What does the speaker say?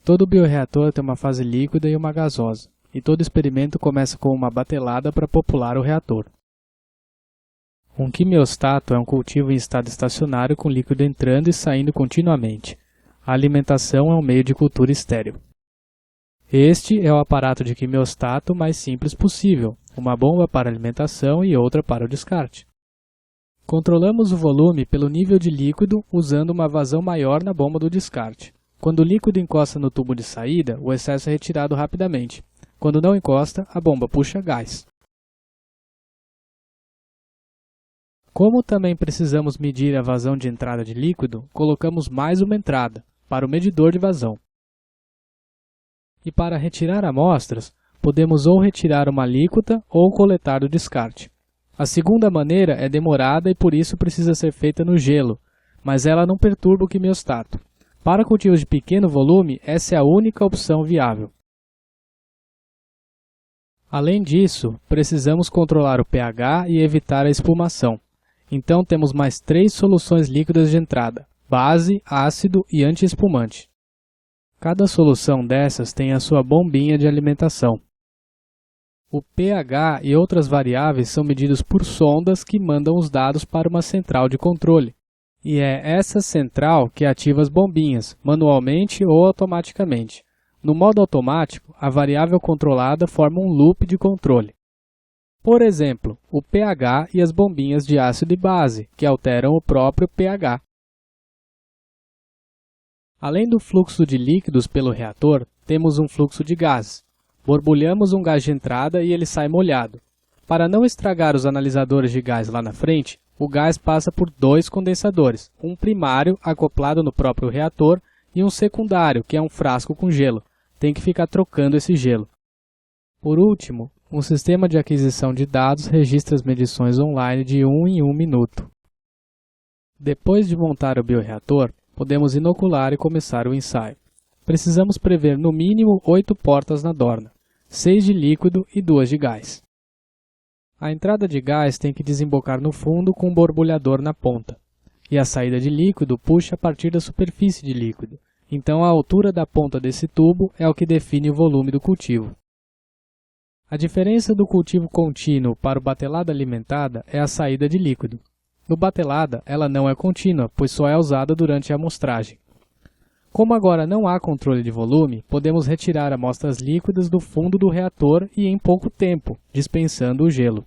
Todo bioreator tem uma fase líquida e uma gasosa, e todo experimento começa com uma batelada para popular o reator. Um quimiostato é um cultivo em estado estacionário com líquido entrando e saindo continuamente. A alimentação é um meio de cultura estéril. Este é o aparato de quimiostato mais simples possível, uma bomba para alimentação e outra para o descarte. Controlamos o volume pelo nível de líquido usando uma vazão maior na bomba do descarte. Quando o líquido encosta no tubo de saída, o excesso é retirado rapidamente. Quando não encosta, a bomba puxa gás. Como também precisamos medir a vazão de entrada de líquido, colocamos mais uma entrada, para o medidor de vazão. E para retirar amostras, podemos ou retirar uma alíquota ou coletar do descarte. A segunda maneira é demorada e por isso precisa ser feita no gelo, mas ela não perturba o quimiostato. Para cultivos de pequeno volume, essa é a única opção viável. Além disso, precisamos controlar o pH e evitar a espumação. Então temos mais 3 soluções líquidas de entrada: base, ácido e antiespumante. Cada solução dessas tem a sua bombinha de alimentação. O pH e outras variáveis são medidos por sondas que mandam os dados para uma central de controle. E é essa central que ativa as bombinhas, manualmente ou automaticamente. No modo automático, a variável controlada forma um loop de controle. Por exemplo, o pH e as bombinhas de ácido e base, que alteram o próprio pH. Além do fluxo de líquidos pelo reator, temos um fluxo de gás. Borbulhamos um gás de entrada e ele sai molhado. Para não estragar os analisadores de gás lá na frente, o gás passa por 2 condensadores, um primário acoplado no próprio reator e um secundário, que é um frasco com gelo. Tem que ficar trocando esse gelo. Por último, um sistema de aquisição de dados registra as medições online de 1 em 1 minuto. Depois de montar o bioreator, podemos inocular e começar o ensaio. Precisamos prever no mínimo 8 portas na dorna, 6 de líquido e 2 de gás. A entrada de gás tem que desembocar no fundo com um borbulhador na ponta, e a saída de líquido puxa a partir da superfície de líquido, então a altura da ponta desse tubo é o que define o volume do cultivo. A diferença do cultivo contínuo para o batelada alimentada é a saída de líquido. No batelada, ela não é contínua, pois só é usada durante a amostragem. Como agora não há controle de volume, podemos retirar amostras líquidas do fundo do reator e em pouco tempo, dispensando o gelo.